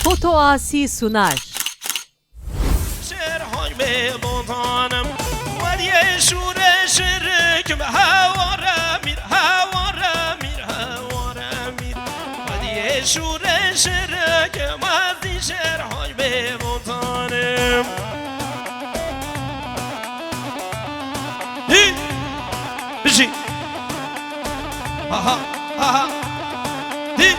Foto Asi sunar. شرهای به بطانم ولی شورشرک به هواره میر هواره میر هواره میر ولی شورشرک مازی شرهای به بطانم بشی ها ها دی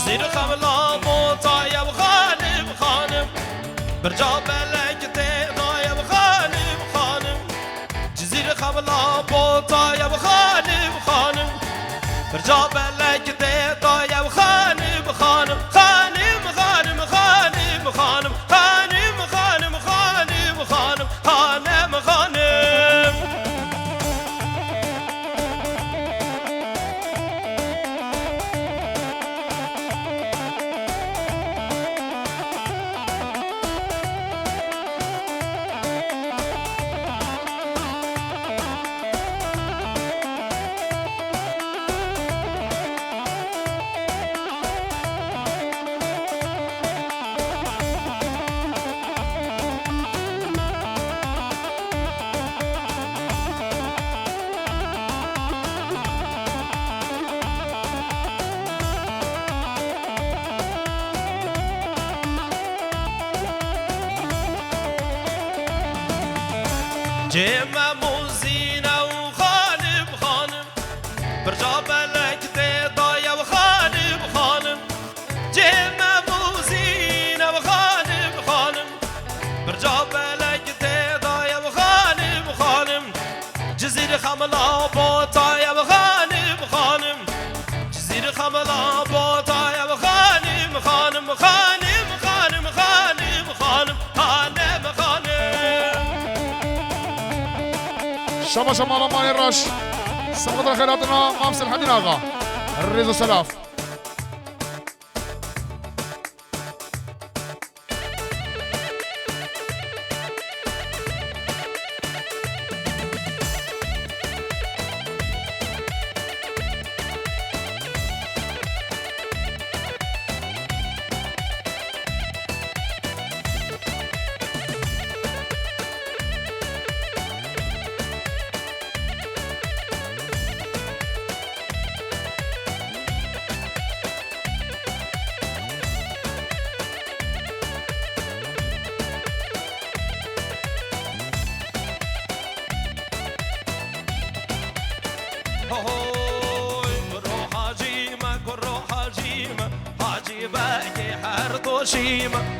زیر خبلا مطایب خانم خانم برجا بلک تنایب خانم خانم زیر خبلا مطایب خانم خانم برجا بلک تنایب خانم خانم خانم خانم خانم خانم خانم خانم خانم خانم خانم خانم جمع موزینه و خانم خانم برجا بلک تدایه و خانم خانم جمع موزینه و خانم خانم برجا بلک تدایه و خانم خانم جزیر خملا بطایه و خانم خانم جزیر خملا بطایه و خانم خانم خانم خانم خانم خانم خانم خانم شما شما مال الرش سبقت خيراتنا مامس الحدين آغا الريزو سلاف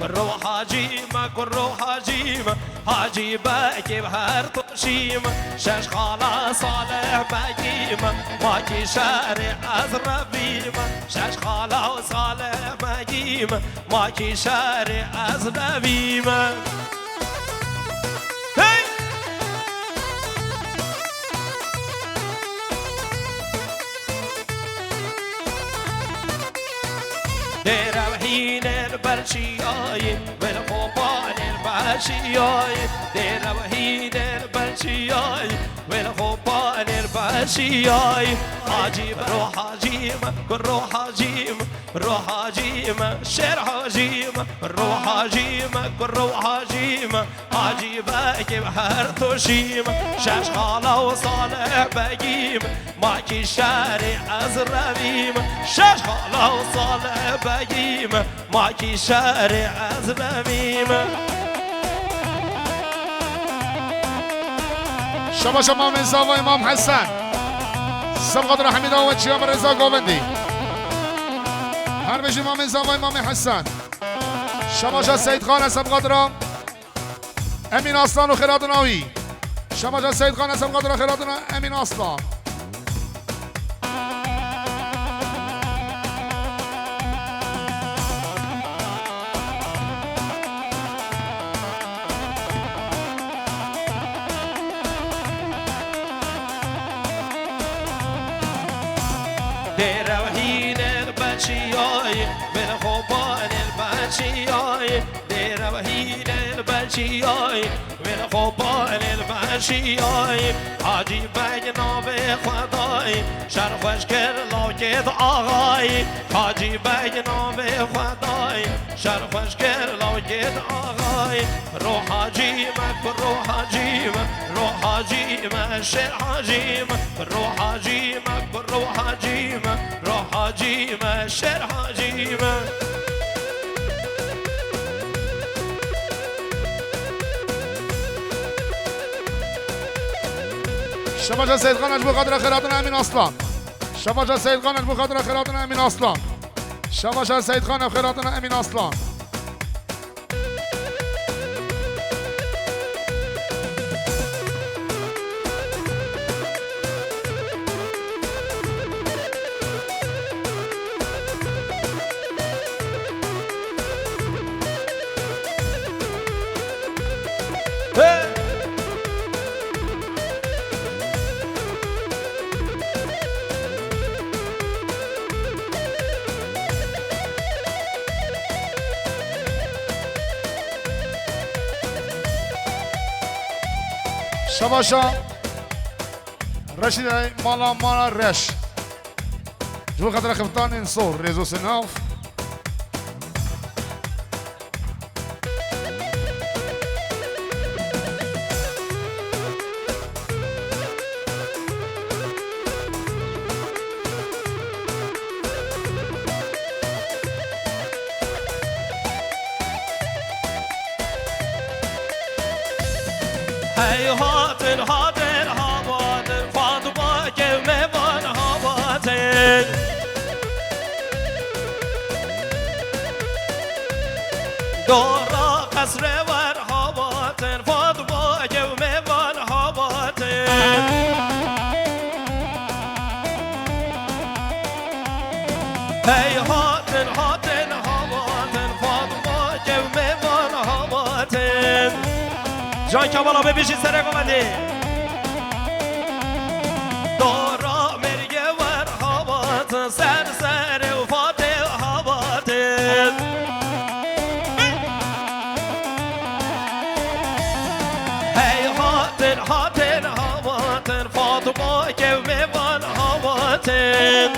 روح حجيمة كل روح حجيمة حاجي باكي بهر توشيمة شاش خالا صالح باكيمة ماكي شارع أزربيمة شاش خالا وصالح باكيمة ماكي شارع أزربيمة دير وحين البرشياي والخوبان البرشياي دير وحين البرشياي والخوبان البرشياي عجيب روح عجيمة كل روح عجيمة روح عجيمة شر عجيمة روح عجيمة كل روح عجيمة عجيبة كيف هرتوشيمة شاش خالة وصالح بقيمة ماكي شارع أزربيمة شاش خالة وصالح بقيمة ماكي شارع أزربيمة شما شما من زاوية امام حسن سبقت حميد اول شيام الرزا قوبندي هر بجي ما من زاوية امام حسن شما جا سيد خان سبقت را امين اصلان وخيرات ناوي شما جا سيد خان سبقت را خيراتنا امين اصلان بشیایی حاجی بگ نام خدایی شرفش کر لاکت آقایی حاجی بگ نام خدایی شرفش کر لاکت آقایی رو حاجی من رو حاجی من رو حاجی من شر حاجی من رو حاجی من رو حاجی من رو حاجی من شر حاجی من شباجا سید خانش بخاطر خیراتون امین اصلان شباجا سید خانش بخاطر خیراتون امین اصلان شباجا سید خان خیراتون امین اصلان شباشا رشید مالا رش جو خاطر خفتان انصور ريزو سناف هی هاتن هاتن هواتن فاطمه که میوان هواتن دورا قصر ور هواتن فاطمه که میوان هواتن هی هاتن هاتن هواتن فاطمه که میوان هواتن جان کمالا ببیشید سر قومندی دورا مرگه ور هوات سر سر و فاتح هوات هی هاتن هاتن هواتن فاطمه که میوان هواتن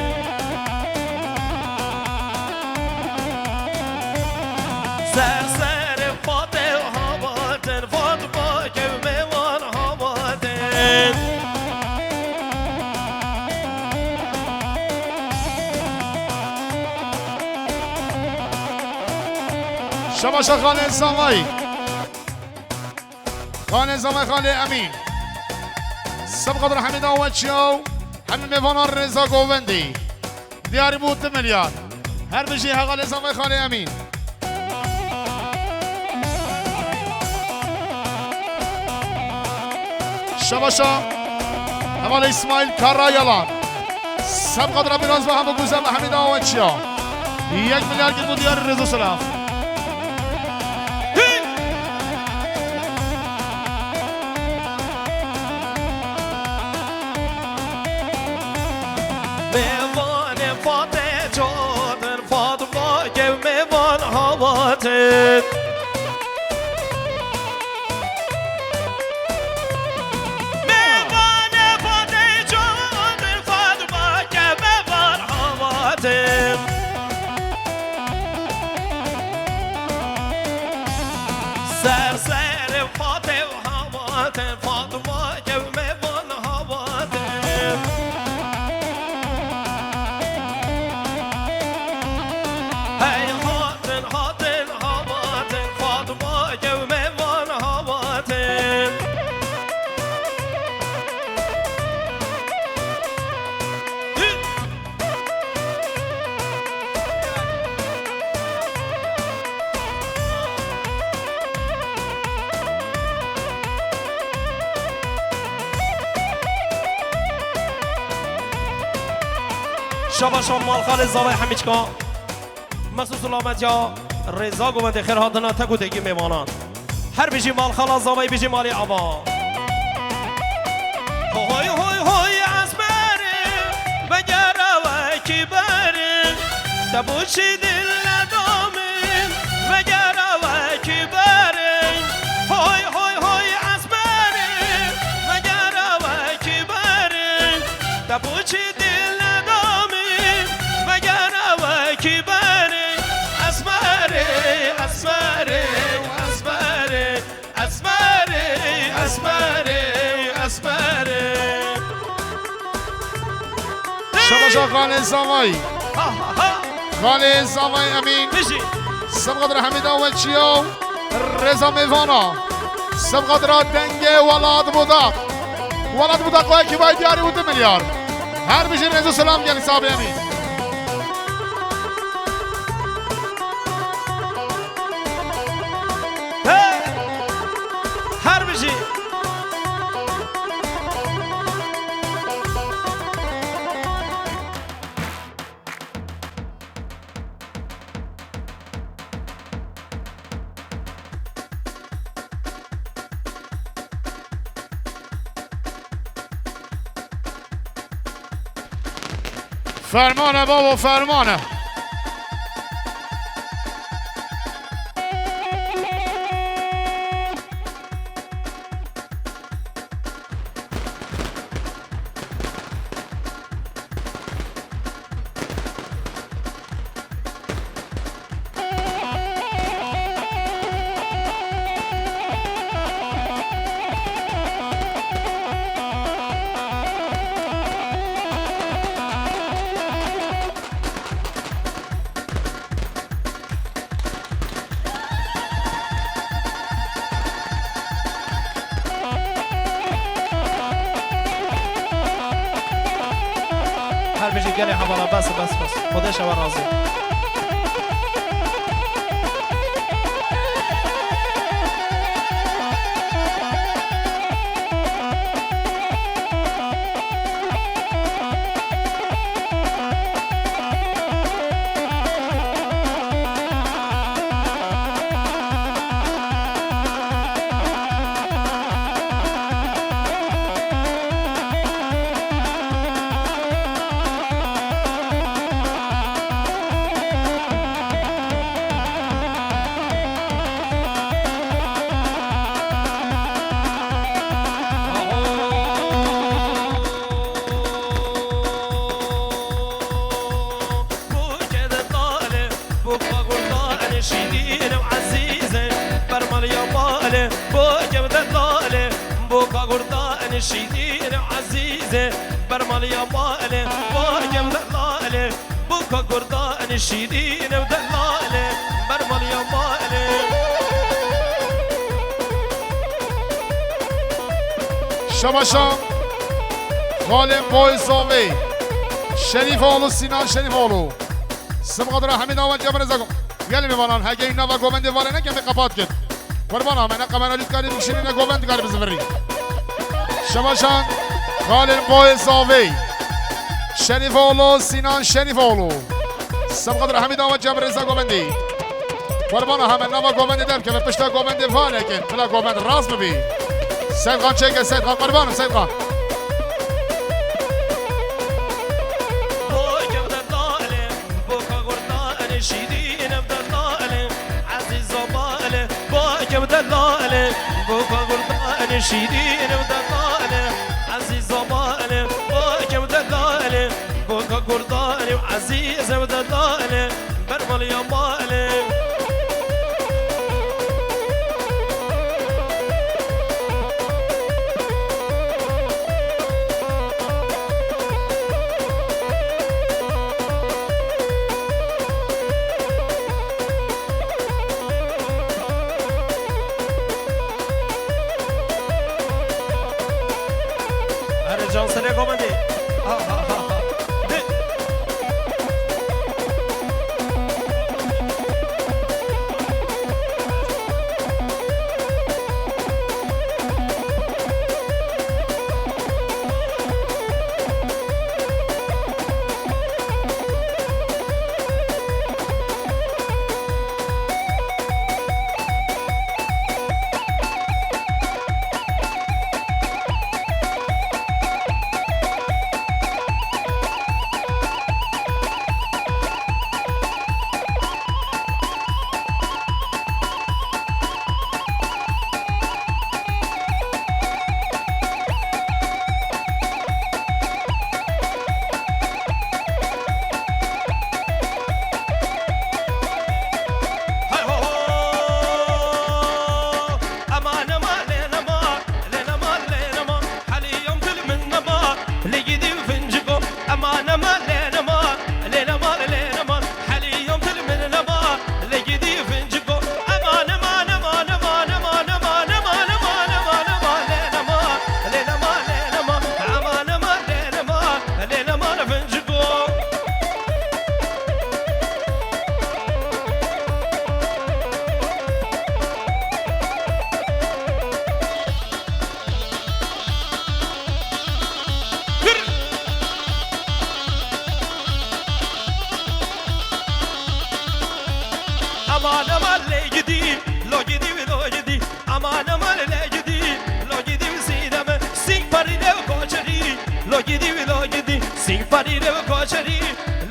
سر سر فاتح هواتن فاطمه که میوان هواتن شباشا خانه زمایی خانه زمایی خانه امین سبقدر حمید آوچیو همین میوانان رضا گووندی دیاری بود میلیارد هر بشی حقال زمایی خانه امین شباشا حوال اسماعیل کارایالان سبقدر بیراز و هم بگوزم حمید آوچیو 1 میلیارد گیر بود دیاری رضا سلاف میوان فاتح جادن فاطمه که میوان هواتن میوان فاتح جادن فاطمه که میوان هواتن سر سر فاتح هواتن فاطمه که میوان هواتن هی هاتن هاتن هواتن فاطمه که میوان هواتن شباشان مال خال زاوی همیچکا مخصوص علامت یا رضا گوند خیر هاتنا تگو تگی میمانان هر بیجی مال خال زاوی بیجی مالی آبا هوی هوی هوی از بره بگره و کی بره تبوشی دل ندامه بگره و کی بره هوی هوی هوی از بره شما خاله زاوای ها ها ها خاله زاوای امین بشی سبقدر حمید آوچیو رضا میوانا سبقدر دنگ ولاد بوداق که باید یاری بود 2 میلیارد هر بشه رضا سلام گلی صاحب امین هر بشی فرمانه بابا فرمانه هر بشی گلی حوالا بس خودش هوا راضی شيرين وعزيزة برمل يا بالي بوجه بدلالي بوكا قردان شيرين وعزيزة برمل يا بالي بوجه بدلالي بوكا قردان شيرين ودلالي برمل يا بالي شباشا خالم بویساوی شریف آلو سینان شریف آلو سبقدر حمید آمد جبر زگم گلی میوانان هگه این نوا گوبند واره نه که می قپات کد قربان آمنه قمنالیت کاری بکشینی نه گوبند کاری بزنوری شباشان خالم بویساوی شریف آلو سینان شریف آلو سبقدر حمید آمد جبر زگوبندی قربان همه نوا گوبند دم که پشتا گوبند واره کن بلا گوبند راست ببی سید خان چه که سید خان قربانم سید خان ودلالي بوكا قردان شيرين ودلالي عزيز ومالي بوكا ودلالي بوكا قردان وعزيز ودلالي برمل يا مالي Johnson è come te. امان امان لگدی لگدی لگدی امان امان لگدی لگدی سینم سینگ پریده و کوچری لگدی لگدی سینگ پریده و کوچری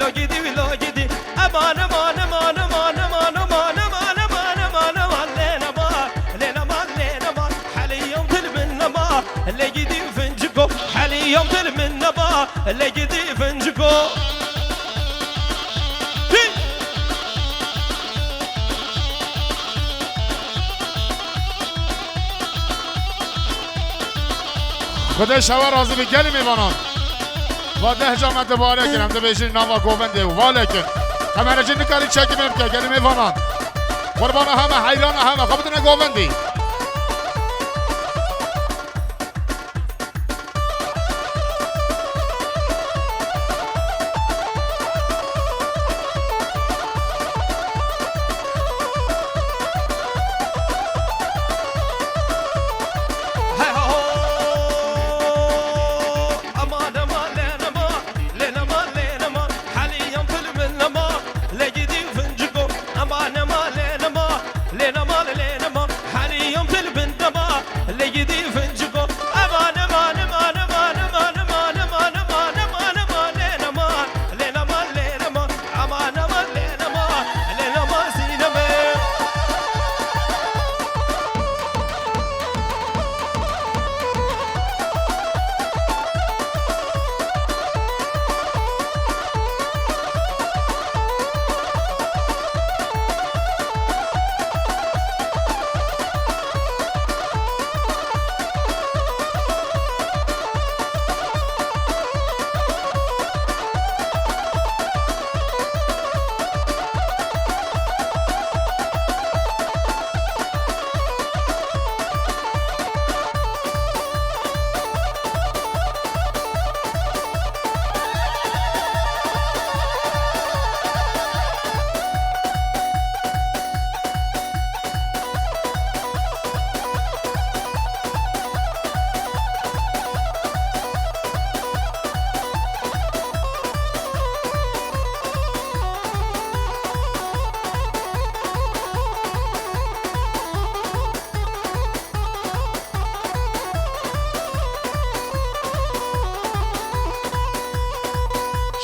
لگدی لگدی امان امان امان امان امان امان امان امان امان امان لینا ما لینا ما لینا ما حالي يوم تلمنا ما لگدی فنجكو حالي يوم تلمنا ما لگدی فنجكو خدا شوا راضی به گلی میوانان و 10 جامعه دوباره کنم ده بیشین نام گوونده و والیکن همه رجی نکاری چکی میمکه گلی میوانان قربان همه حیران همه خبتونه گووندی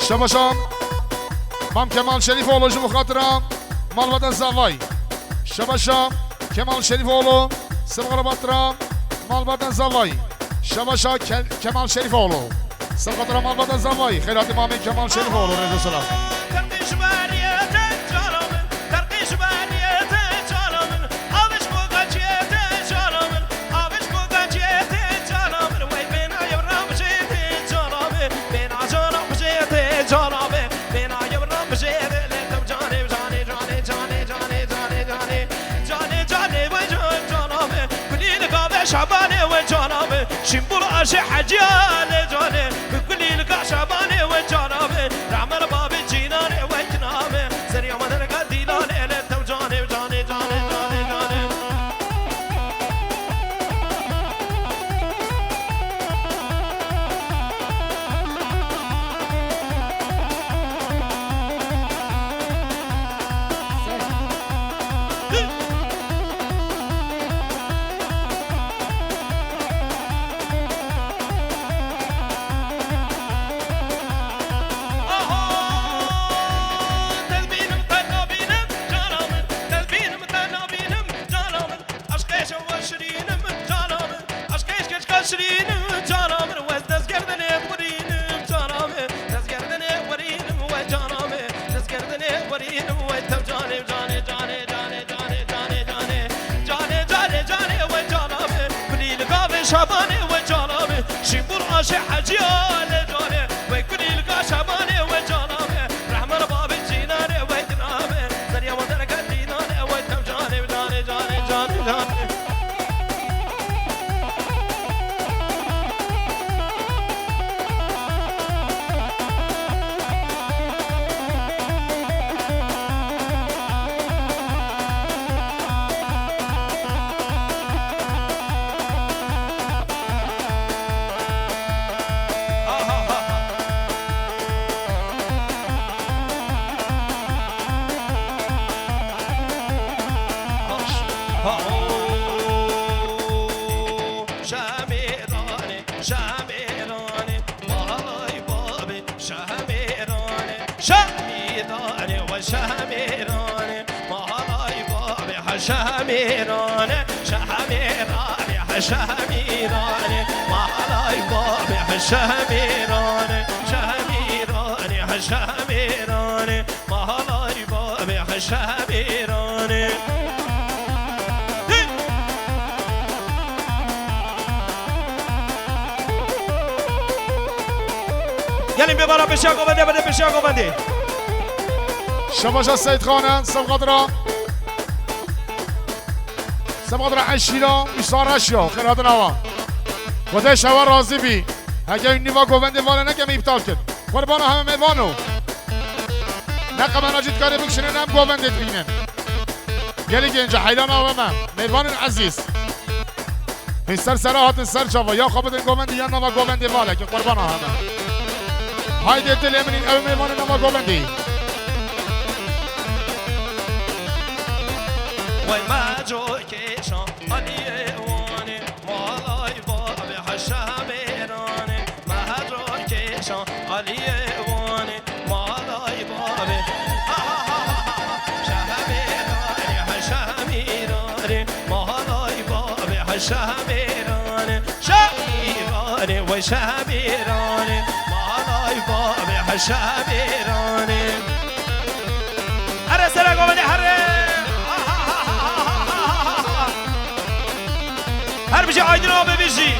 شما شام مام کمال شریف اولو جو بخاطرم مال بدن زوای شما شام کمال شریف اولو سبقر بطرم مال بدن زوای شما شام کمال شریف اولو سبقر مال بدن زوای خیرات مامی کمال شریف اولو رضا سلام شعبانه وجانبه شنبول عرش حجيانه جانه بكلي لك شعبانه وجانبه رعمل باب جينانه وجنابه سريع مدرك دينانه لتو جانه جانه جانه جانه جانه شعبانه وجانبه شنبول عرش حجيانه جانه وكلي لك شعبانه وجانبه رحمن باب جينانه وجنابه سريع مدرك دينانه وتم جانه جانه جانه جانه جانه شهمیرانه شهمیرانه شهمیرانه مالای بابی شهمیرانه شهمیرانه شهمیرانه مالای بابی شهمیرانه گلیم ببارا بشه گوبنده بده بشه گوبنده شباشا سید خانه سبقدرا سبقدرا عشیرا ایسار اشیا خیرات نوا خدا شوا راضی بی اگه این نیوا گوبنده وانه نکم ایبتال کن قربان همه میوانو نقم ناجید کاری بکشنه نم گوبنده بینم گلی که اینجا حیلان آوامم میوان عزیز پیستر سراحات سر شوا یا خوابتن گوبنده یا نوا گوبنده واله که قربان همه هایده دل امنین او میوان نوا گوبنده وای مجو کشان علیه وانه مالای بابی شهمیرانه مجو کشان علیه وانه مالای بابی شهمیرانه شهمیرانه مالای بابی شهمیرانه شهمیرانه وای شهمیرانه مالای بابی شهمیرانه هره سرگو بده هره هر بشه آیدین آبه بشی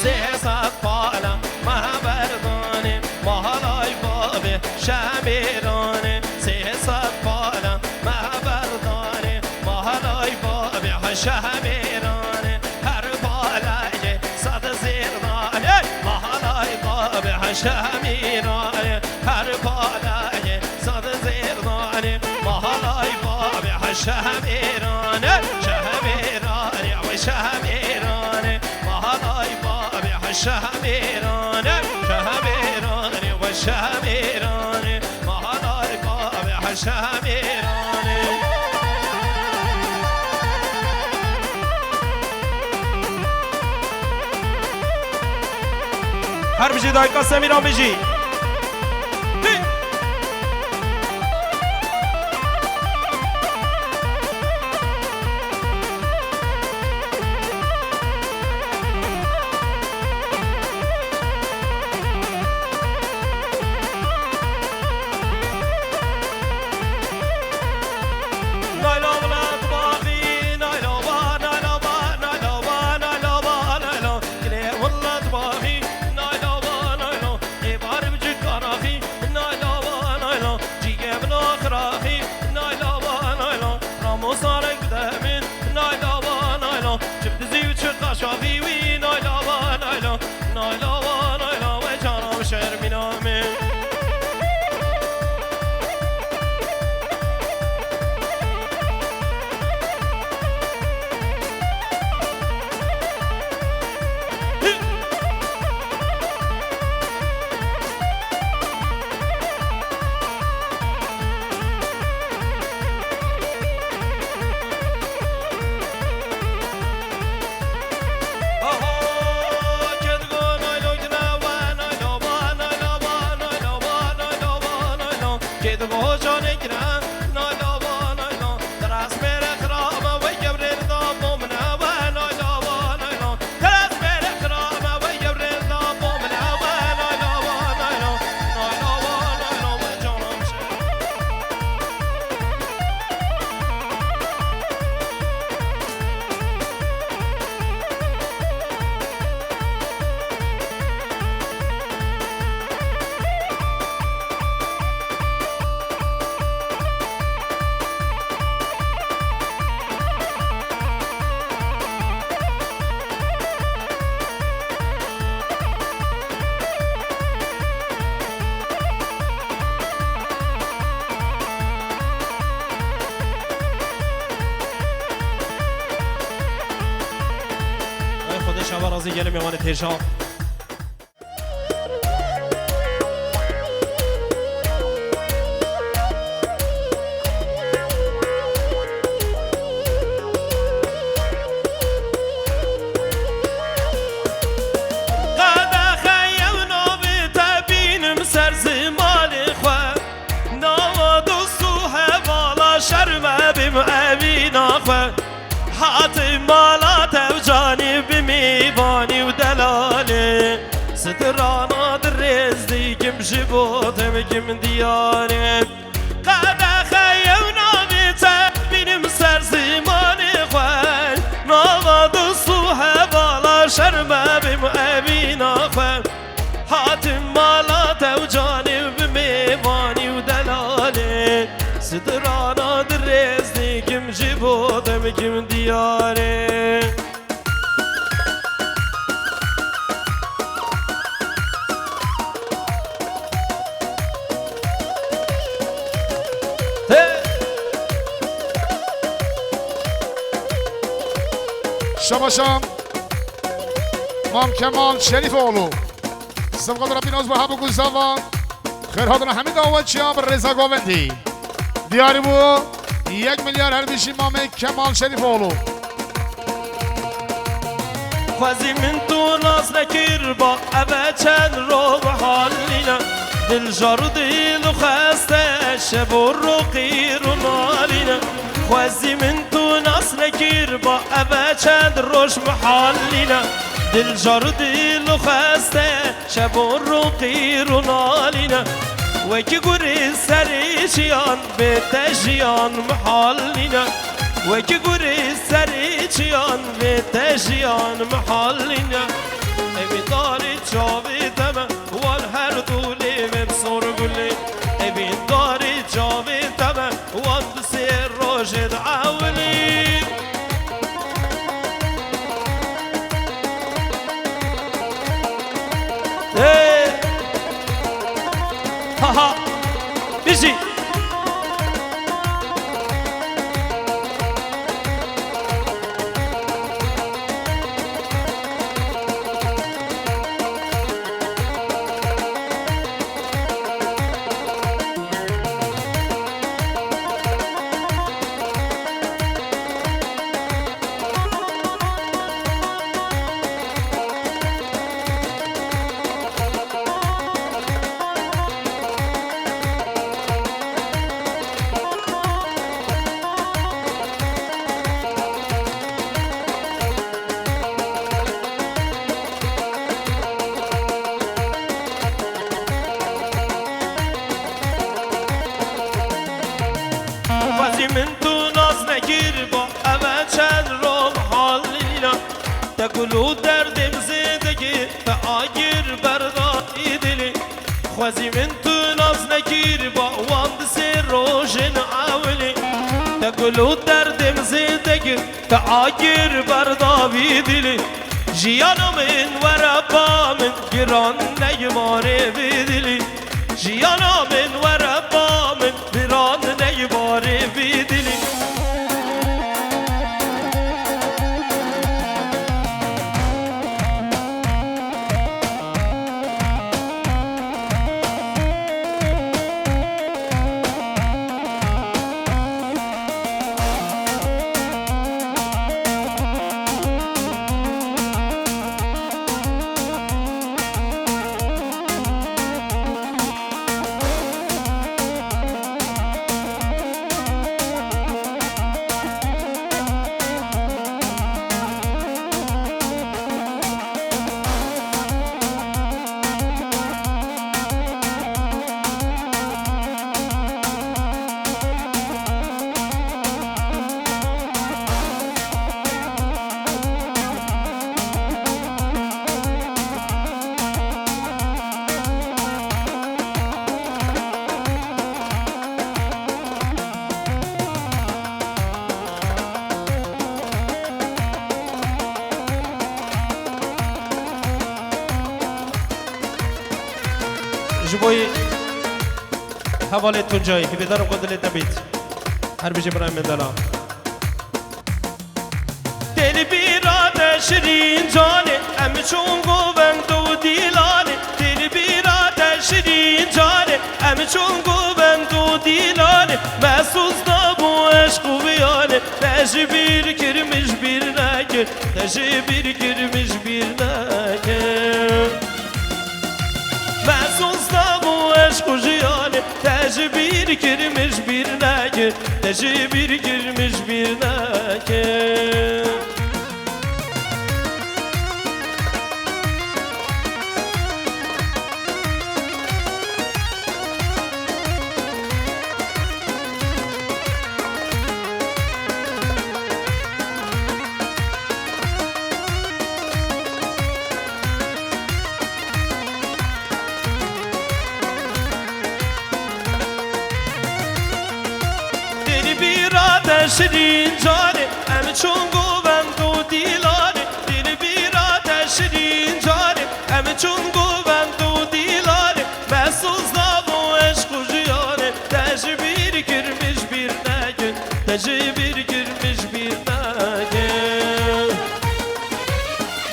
سه ساعت پالا محبردانه محالای بابه شهمیرانه سه ساعت پالا محبردانه محالای بابه شهمیرانه هر بالای صد زیردانه محالای بابه شهمیرانه هر بالای صد زیردانه محالای بابه شهمیرانه شهمیرانه و شهمیرانه محالای بابه شهمیرانه شهمیرانه و شهمیرانه محالای بابه شهمیرانه هر بجی دای قاسم ایران بجی شما راضی گلم میوان تیرشان حاتم مالات وجاني بميواني ودلالي سترانا دريز ديكم جبوتم كم دياري قد خيونا بيتا بينم سر زماني خوان نواد الصوحة بالا شرمة بمؤمينا خوان حاتم مالات وجاني بميواني ودلالي سترانا دريز ديكم جبوتم كم دياري شباشم مام کمال شریف اولو سبقات ربی ناز با حبو گوزاوا خیر حاضر همین دعوت چیام رضا گووندی دیاری بو 1 میلیارد هر بیشی مام کمال شریف اولو خوزی من تو ناز نکر با اوه چند رو بحالینا دل جارو دیل و خسته شب و رقیر و نالینا خوزی من تو ناز نکر با اوه چند روش محالینا دل جارو دیل و خسته شب و رقیر و نالینا وکی گوری سری چیان به تجیان محالینا وکی گوری سری چیان به تجیان محالینا امی داری چاوی دمه وال هر دولی ببصور گلی امی داری چاوی دمه وال بسیر روشد عولی ها بیشی من تو ناز نگیر با اوه چند رو محالینا تقولو دردم زندگی تا آگیر برداری دلی خوزی من تو ناز نگیر با واند سر روشن عولی تقولو دردم زندگی تا آگیر برداری دلی جیانا من و ربا من گران نیماره بدلی جیانا من و ربا من گران نیماره بدلی جبوی حواله تونجایی که بدارم قدل نبید هر بجه برای من دلم دل بیراد شیرین جانه ام چون گوبند و دیلانه دل بیراد شیرین جانه ام چون گوبند و دیلانه محسوس نبو عشق و بیانه تجبیر کرمش بیر نکر تجبیر کرمش بیر نکر محسوس نبو عشق و جیانه تجبیر کرمش بیر نکر تجبیر کرمش بیر نکر شیرین جانه ام چون گوبند و دیلانه دل بیرات شیرین جانه ام چون گوبند و دیلانه محسوس نبو عشق و جیانه تجبیر کرمش بیر نگه تجبیر کرمش بیر نگه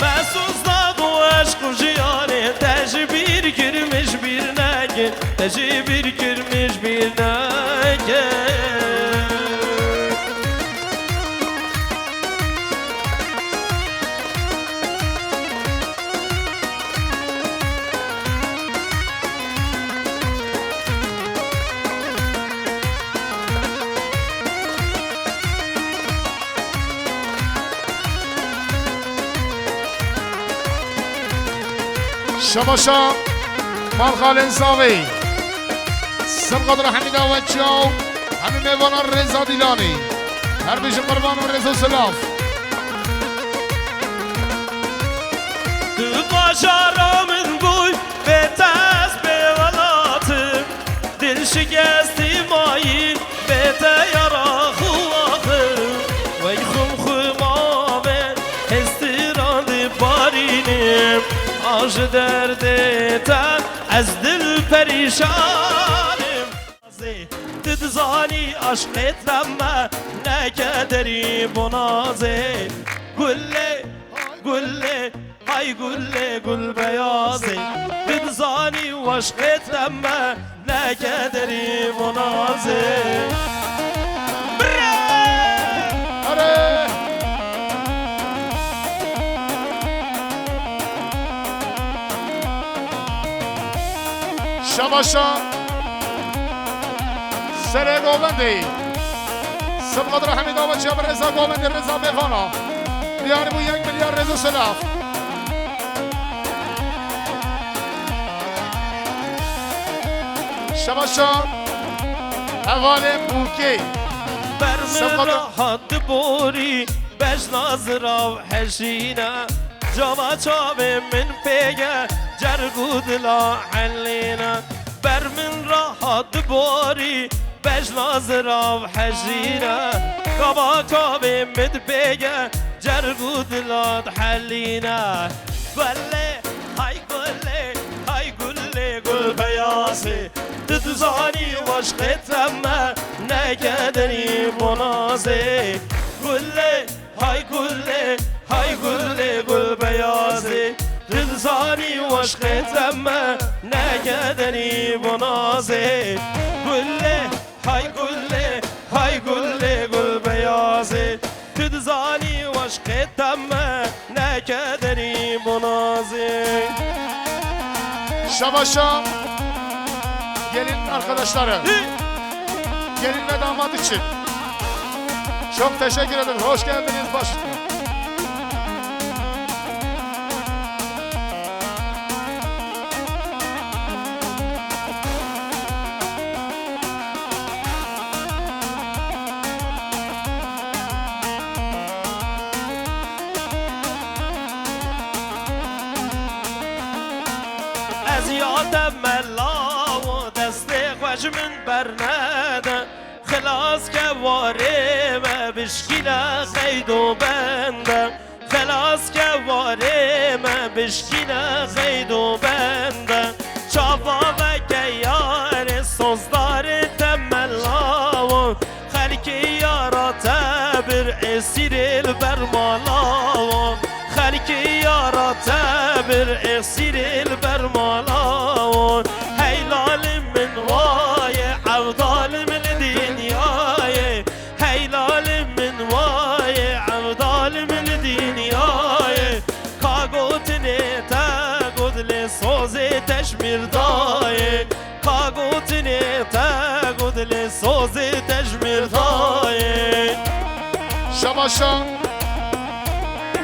محسوس نبو عشق و جیانه تجبیر کرمش بیر نگه تجبیر کرمش بیر نگه شباشا مال خالد زاوی سبقدر حمید آوچاو همین میوانا رضا دیلانی هر بیش قربان و رضا سلاف تو قاشارامın boy ve tez bevalatım dil şikesti mayil ve te yara khulakım ve khum khuma ve istiradı barinim Aş derde ten az dil perişanım Tıdzani aşk etremme ne kederi bu nazi Gülle gülle hay gülle gül beyazı Tıdzani aşk etremme ne kederi bu nazi شباشا سر گوبندی سبقدر حمید آوچی و رضا گوبندی رضا میوانا بیاری بو 1 میلیارد رضا سلاف شباشا حواله بوکی برم راحت بوری بش نازراو حشینه جاما چاوه من پیگه جرگود لا حلینا بر من راحت بوری بش نازراو حشینه جاما چاوه من پیگه جرگود لا حلینا گله های گله های گله گل بیازی تدزانی وشقتم نکدنی منازی گله های گله های گله گل بیازی تدزانی وشقتم نکدنی منازی گله های گله های گله گل بیازی تدزانی وشقتم نکدنی منازی Şabaşa gelin arkadaşları, gelin ve damat için çok teşekkür ederim. Hoş geldiniz baş. از یادم ملا و دست خوش من برنده خلاص که وارم بشکیل قید و بنده خلاص که وارم بشکیل قید و بنده چاوا و که یار سوزدار تملا و خلکی یارا تبر اسیر البرمالا و خلکی یارا تبر اسیر البرمالا هیلال من وای عبدال من دنیای هیلال من وای عبدال من دنیای کاغوت نیتا گدل سوز تشمیر دای کاغوت نیتا گدل سوز تشمیر دای شباشا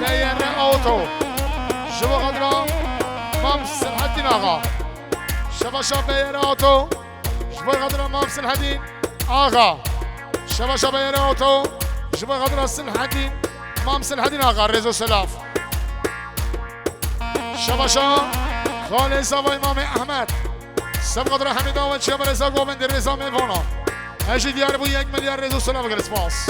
Değerli auto. Şubu kadra Mam Selahattin Ağa. Şabaşa Değerli auto. Şubu kadra Mam Selahattin Ağa. Şabaşa Değerli auto. Şubu kadra Selahattin Mam Selahattin Ağa. Rezo Selaf. Şabaşa Khalid Zavay İmam Ahmet. Sab kadra Hamida ve Çeber Reza Govind Reza Mevana. Eji diyar bu 1 milyar Rezo Selaf grespas.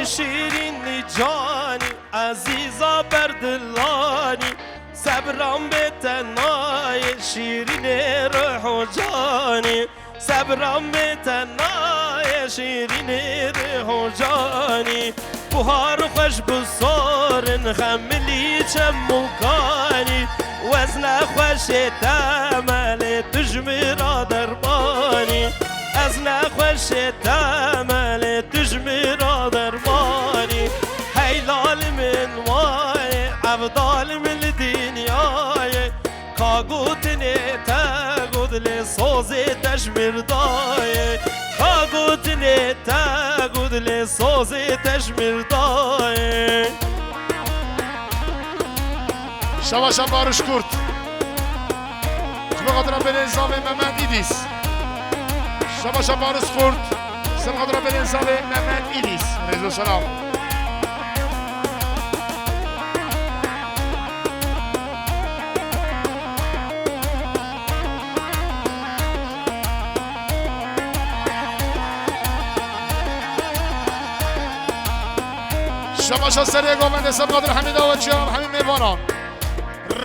شیرین جانی عزیزا بردلانی صبرم به تنهای شیرین روح و جانی صبرم به تنهای شیرین روح و جانی بهار خوش بسارن خملی چمکانی وزن خوش تمل تجمرا دربانی از نخوش تمل تجمرا دربانی هیلال من وای عبدال من دنیای کاغوتنی تاغود لسوز تجمر دای کاغوتنی تاغود لسوز تجمر دای شباشم بارش کرد بقدر به نظام محمد ایدیس شباشم بارش کرد بقدر به نظام محمد ایدیس رضا سلام شباشا سری گومنده سبقادر حمید آوچیان همین میوانان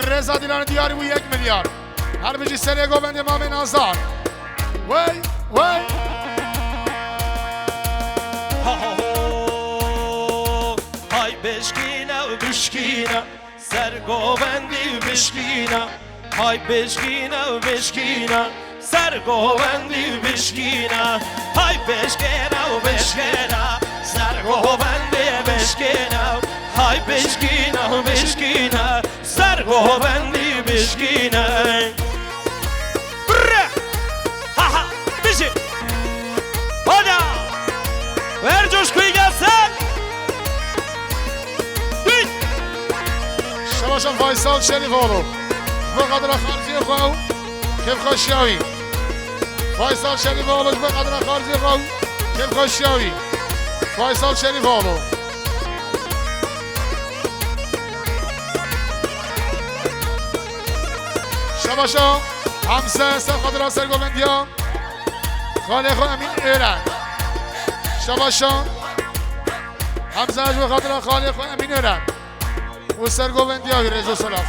رضا دیلان دیاری و 1 میلیارد هر بجی سری گومنده امام نازار وی وی های بشکینه و بشکینه سر گومندی و بشکینه های بشکینه و بشکینه سر گومندی و بشکینه های بشکینه و بشکینه سر گومندی بشکینه های بشکینه و بشکینه سر گومندی بشکینه بره ها ها بشی هادا ورجوش کوی گسن شباشم فایسال شریف آلو بقدر خارجی خواهو کم خوشیاوی فایسال شریف آلوش بقدر خارجی خواهو کم خوشیاوی فایسال شریف آلو شباشا همسه سر خاطر سرگوبندی ها خانه خود امین ایران شباشا همسه اش به خاطر خانه خود امین ایران و سرگوبندی ها رضا سلاف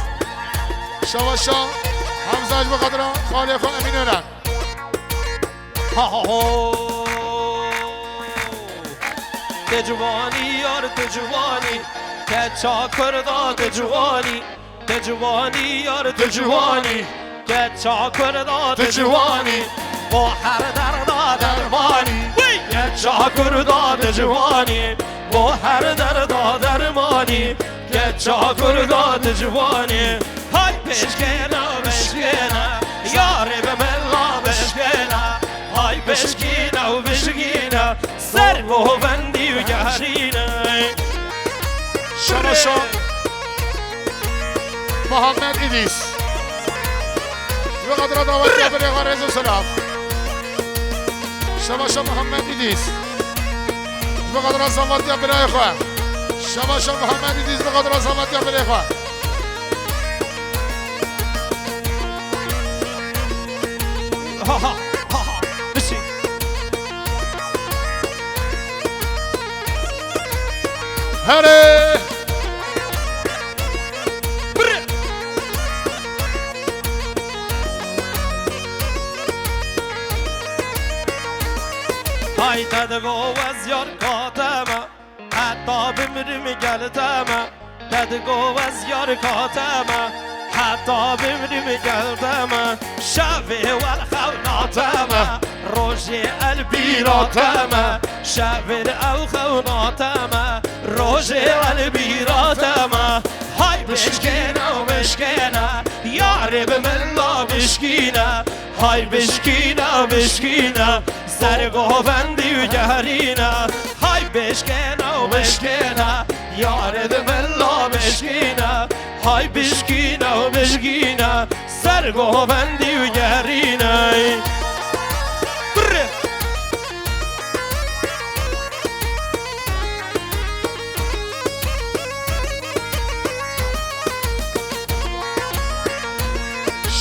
شباشا همسه اش به خاطر خانه خود امین ایران تجوانی یار تجوانی که چاکر داد تجوانی تجوانی یار تجوانی که چاکر داد تجوانی با هر درد درمانی که چاکر داد جوانی با هر درد درمانی که چاکر داد جوانی های بشکنه بشکنه یار به ملا بشکنه های بشکنه و بشکنه سر گوبندی و گهرینه شباشا محمد ایدیس بقدر دعوت برای آقا رضا سلاف شباشا محمد ایدیس بقدر دعوت برای خواه شباشا محمد ایدیس بقدر دعوت برای خواه بشی هره های تدگو از یار کاتمه حتی بمیرم گلتمه تدگو از یار کاتمه حتی بمیرم گلتمه شبه والخوناتمه روژه البیراتمه شبه الخوناتمه روژه البیراتمه های بشکنه و بشکنه یار به ملا بشکنه های بشکنه و بشکنه سر گوبندی و گهرینه های بشکنه و بشکنه یار به ملا بشکنه های بشکنه و بشکنه سر گوبندی و گهرینه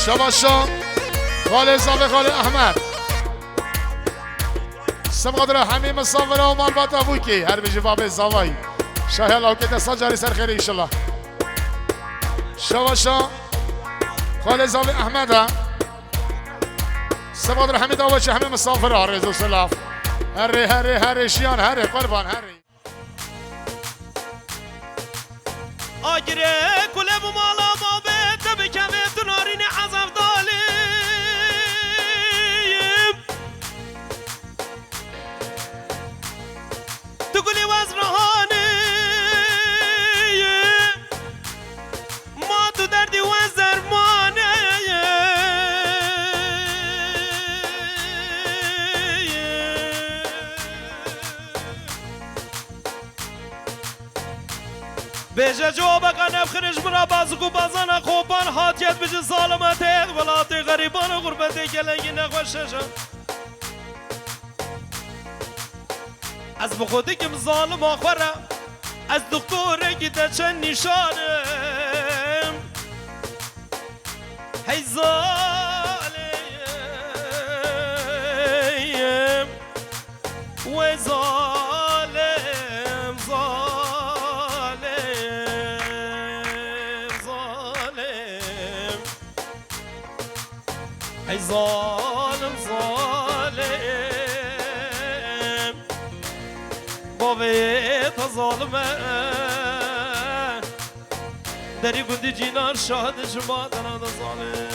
شباشا خاله زابه خاله احمد سبقدر حمیم الصافر و مال باتا بوکی هر بجی باب زاوی شاه الله که دستا جاری سر خیر انشالله شواشا خال زاوی احمد سبقدر حمید آوچه حمیم الصافر رزو سلاف هری هری هری شیان هری قربان هری آگره کله بو مالا بابه تبی کمه تنارین عذاب دالیم تو گلی وزرهانه ما تو دردی وزرمانه بجا جوابك انا بخرج برا بازكو بازانا خوبان هاتيت بجي ظالماتك ولاتي غريبان غربتك لنجي نخوششا از بخودك مظالم آخورا از دكتورك دچن نشانم هي ظالم وظالم ای ظالم ظالم بابت ظالمه دری گندی جینار شاهد شما دناد ظالم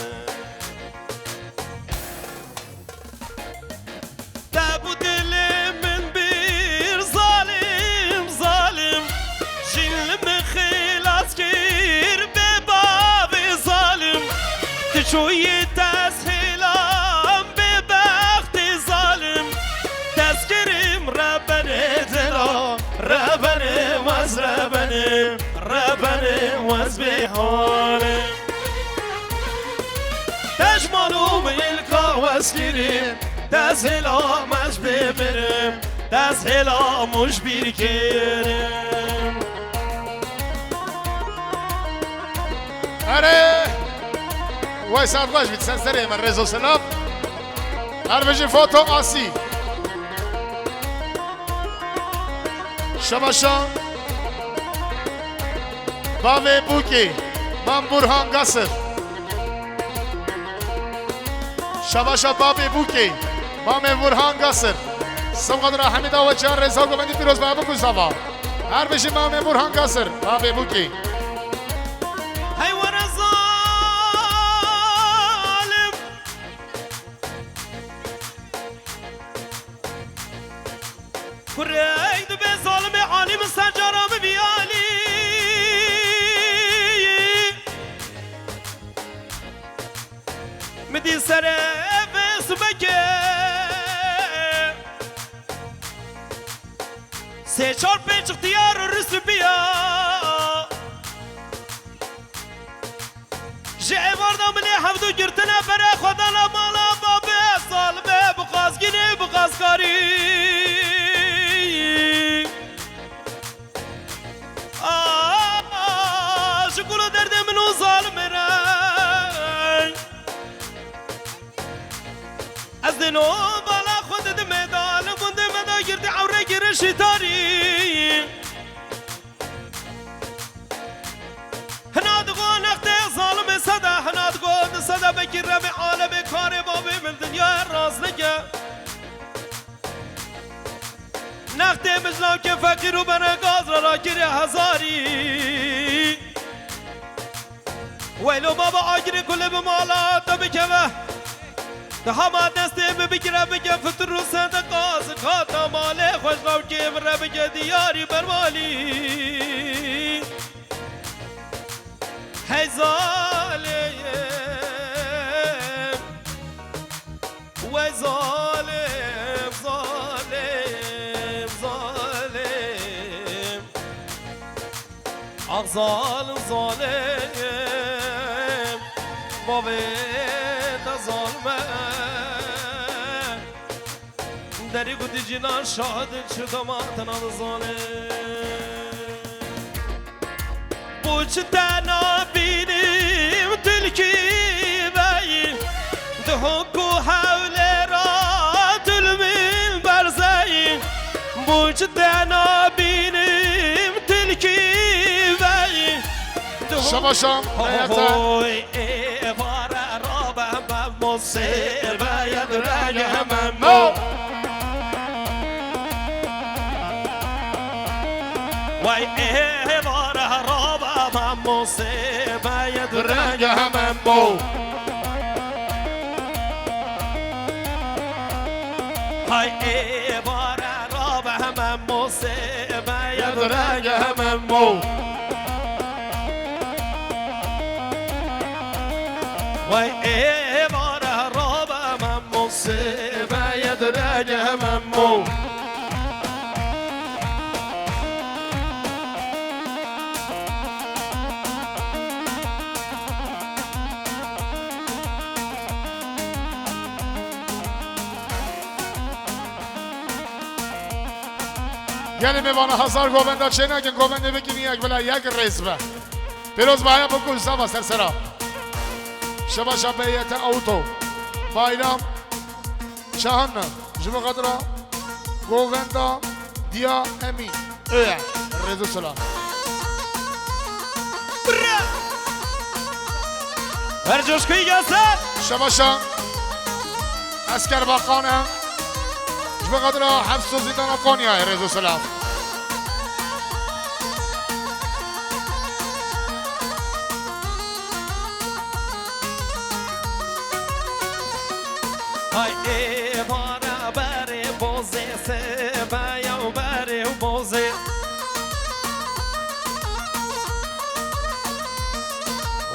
دبو دل من بیر ظالم ظالم جلم خلاص کیر به باب ظالم تشوی تسهیل ربنا واز ربنا واز بحاله تجمالو ملكا واسكريم تزهلا مش ببرم تزهلا مش بيركرم اره وای ساعت باش بید سنسره من رزو سلام هر بجی فوتو آسی شباشان باوی بوکی من برهان قصر شباشا باوی بوکی من برهان قصر سبقدر حمید و جان رزا گوبندی پیروز بابو گزاوا هر بشی من برهان قصر باوی بوکی حیوان ظالم کرید به ظالم عالم سجارم بیالی مدی سر فیسبوکه سه چار پنج اختیار رسو بیا جعباردا مني حفظو جرتنا برا خدانا مالا بابي ظالمه بقاسقيني بقاسقاري شكولو درد منو ظالمه راي از دنو بالا خود دمدال كنت مدا جرتي عوري جرشي تاري صدا بگیره به عالم کار بابی من دنیا راز نگه نقد مجنم که فقیر و بنگاز را گیره هزاری ویلو بابا آگیری کل به مالا تا بکمه ده همه دسته بگیره بگه فتر رو صدقاز کاتا ماله خوش رو که بره بگه دیاری برمالی هی ظالم وای ظالم ظالم ظالم آخ ظالم ظالم بابت ظالمه دری گودی جنان شاهد شدم تنان ظالم بوچ تنا بینیم تلکی بایی دهکو حول را تلمین برزه وجدنا بينم تلكي بي شباشم هوي فارا رابا مصيبة يدرج هممو واي فارا رابا مصيبة يدرج هممو هاي فارا رابا مصيبة يدرج هممو واي فارا رابا مصيبة يدرج هممو یعنی میوانه هزار گوونده چه نگن گوونده بگین یک بلا یک رزبه پیروز باید بکن سوا سرسرا شبا شبیت اوتو بایرام چهانم جمع قدرا گوونده دیا امی اوه رزو سلام برجوش کوی گسد شبا شم اسکر باقانم جمع قدرا حفظ و زیدان قانیا رزو سلام های بارا بره بوزه سبا یا بره بوزه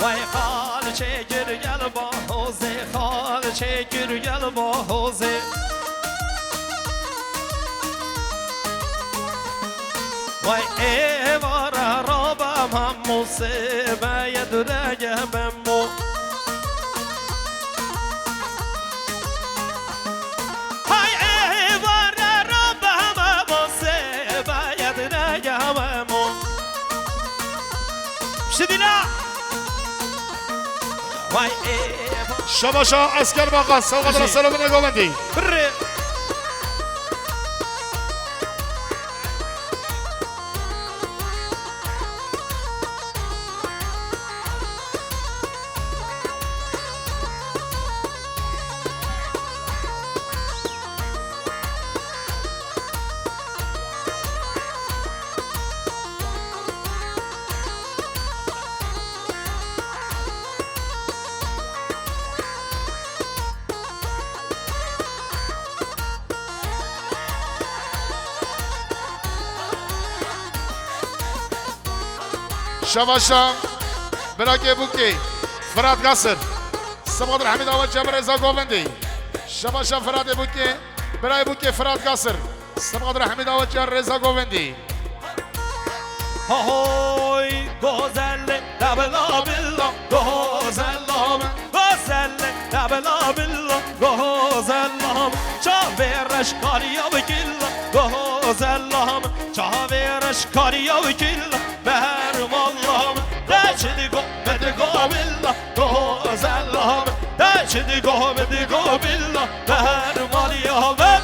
وای خال چگر گل با حوزه خال چگر گل با حوزه وای بارا رابا هم مصیبه یدرگه بمو شباشا اسکر باقا سوقت را سلام نگوندی شباشم براكي بوكي فراد قصر سبقت الحميد اول جابر رضا گووندی شباشم فراد بوكي براي بوكي فراد قصر سبقت الحميد اول جابر رضا گووندی هوي غزل دبلا بالله غزل دبلا بالله غزل چاورش کاریا بکلا غزل چاورش کاریا بکلا بهرم الله دچدی گو بدگو بالله غزل دچدی گو بدگو بالله بهرم الله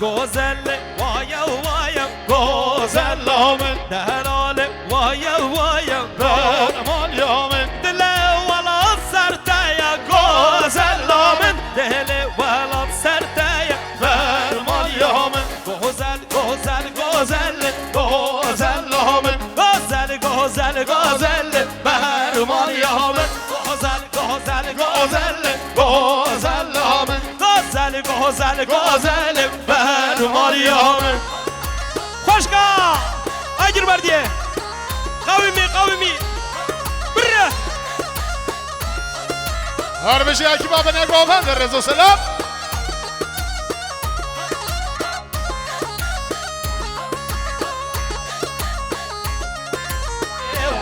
غزل وایا وایا غزل من دلال وایا وایا درمان یا من دل ولا سرتایا غزل من دل ولا سرتایا درمان یا من غزل غزل غزل غزل من غزل غزل غزل درمان یا من غزل غزل غزل غزل من غزل غزل غزل بر ماريام خوشكا اجر برديه قومي بره هر بشي اكي بابا نگوفن در رزو سلام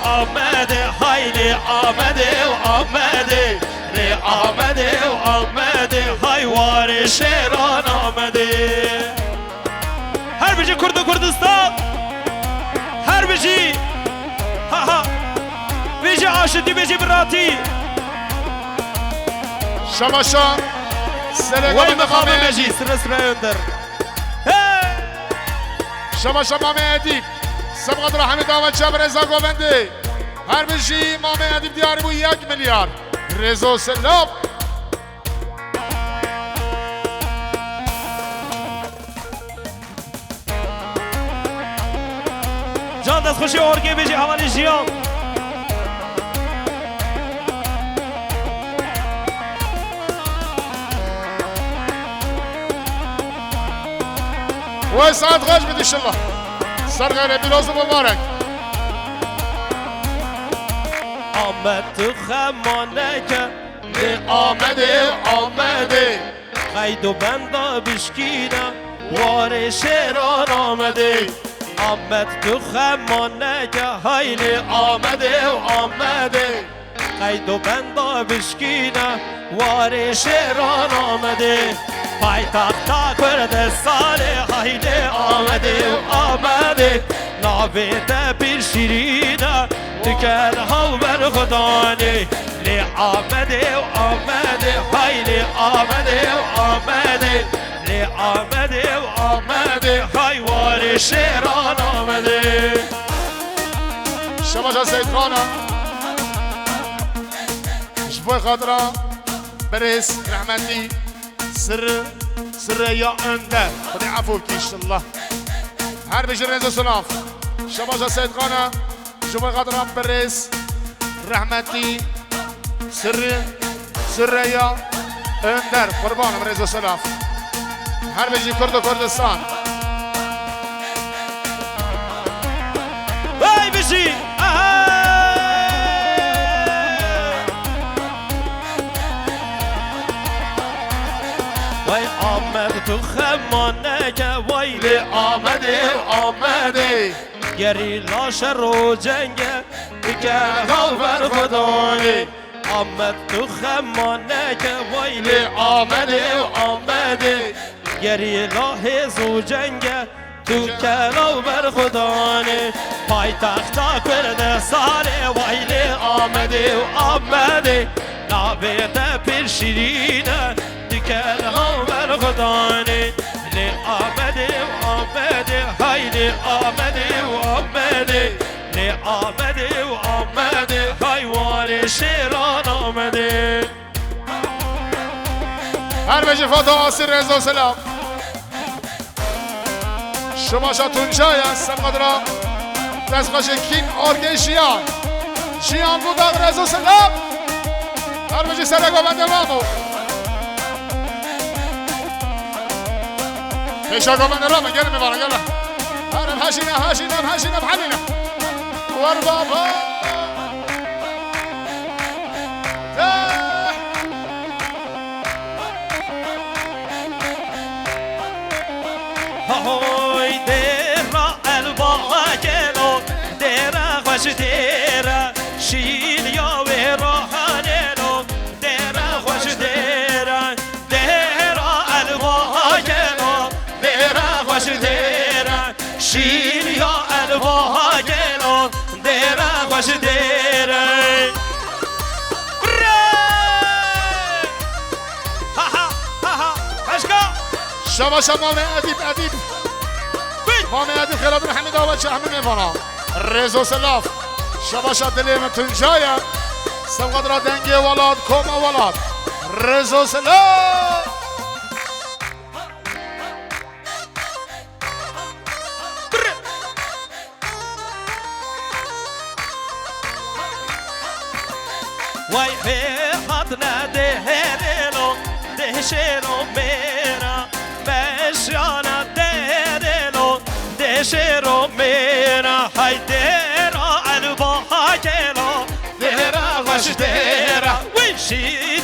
آمده هایلی آمده و آمده لی آمده و آمده های وار شیران آمده هر بجی کرد و کردستان هر بجی ها ها بجی عاشدی بجی براتی شماشا سرقه وای من مقام مامه بجی سر سر اندر شماشا مامه ادیب سبقت رحمی داوت شب رضا گوبندی هر بشی مامه ادیب دیاری بو 1 میلیارد رضا سلام جان دست خوشی اورگی بجی حوالی جیان و ساعت خوش بدی الله سر غیر بیروز مبارک آمد تو خمانه که آمده قید و بندا بشکینه وار شیران آمده آمد تو خمانه که هایلی آمده قید و بندا بشکینه وار شیران آمده پای تختا کردستان هایلی آمده ناویده پیر شیرینه دکر ها بر خدانه لی آمده هایلی آمده لی آمده های وار شیران آمده شماشا سید خانه شبوی خاطره برس رحمتی سر یا انده خدای عفو بکیش الله هر بشی رضا سلاف شماشا سید خانه شبوی خاطره برس رحمتی سر یا اندر قربانم رضا سلاف هر بشی کرد و کردستان وای بشی وای آمد تو خمانه که وای آمده گری لاش رو جنگه دیگر ها بر خدانه آمد تو خمانه که وای آمده گری لاه زو جنگه تو کلاو بر خدانه پای تختا کرده ساله وایلی آمده نابیده پیر شیرینه دیگر ها بر خدانه لی آمده هایلی آمده لی آمده های وار شیران آمده هر بجی فاتو آسیر رضا سلام شما شاتون جای هستم قدرم دست خوش کین آرگه شیان بودم رضا سلام هر بجی سرگو بنده رامو پیشا گو بنده رامو گره میبارم گره هرم هشینم حلینم ور بابا هوی دیرا الباغ گلو دیرا خوش دیرا شیلیا و روحانیلو دیرا خوش دیرا الباغ گلو دیرا خوش دیرا شیلیا الباغ گلو دیرا خوش دیرا شما مامه ادیب مامه ادیب خیلی بر حمید آواد چه همه میفانا رضا سلاف شما دلی من تنجایه سمقد را دنگی ولاد کوما ولاد رضا سلاف وای به حد نده هلو دهشرو میرا بشانا دهلو دهشرو میرا های دیرا البا ها گلو دیرا خوش دیرا وی شی